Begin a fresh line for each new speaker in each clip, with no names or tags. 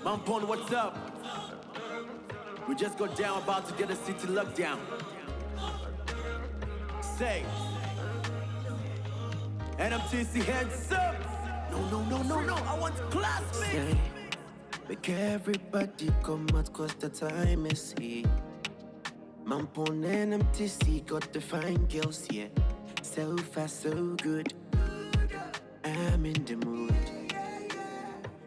Mampong, what's up? We just got down, about to get a city lockdown. Say, NMTC hands up. No, I want classmates.
Make everybody come out cause the time is here. Mampong NMTC got the fine girls here. So fast, so good. I'm in the mood.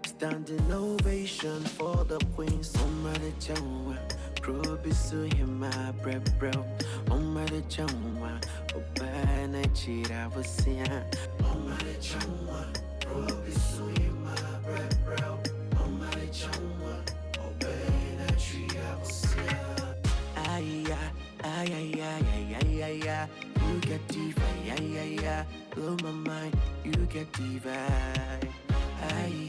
Standing ovation for the queens. Omare Chawa, Probisu Hima Brebro. Omare Chawa, Obana Chira Vasia. Omare Chawa, Probisu Hima Brebro. Omare Chawa, Obana Chira Vasia. Ay, you get diva, yeah, blow my mind, you get diva. Ay, you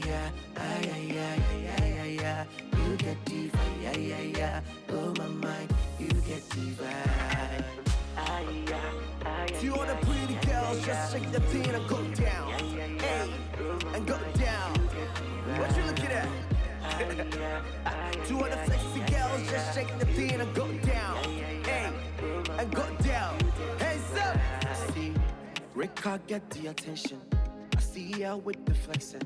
get diva, yeah, blow my mind, you get diva.
To all the pretty girls, just shake the thing and go down. Hey, and go down. What you looking at? To all the sexy girls, just shake the thing and go down. Hey, and go down. Hands up.
See, record get the attention. I see ya with the flexing.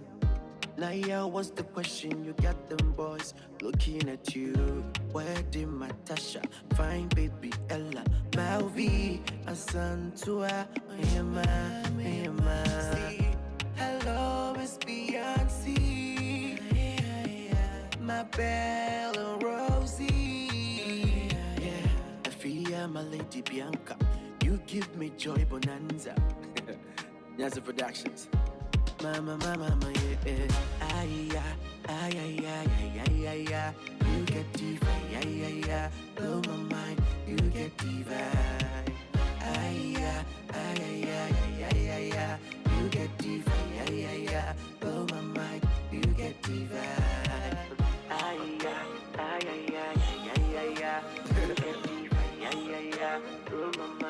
Now yeah, what's the question? You got them boys looking at you. Where did Natasha, fine baby Ella, Malvi, Asantua, OHEMAA. See, hello, it's Beyonce, my Belle and Rosie. Yeah, Afia, my lady Bianca, you give me joy bonanza.
Nyaza Productions.
Mama, yeah. Ay, you get diva, yeah, blow my mind, you get diva. Ay, you get diva, yeah, blow my mind, you get diva. Ay, you get diva, yeah, blow my mind.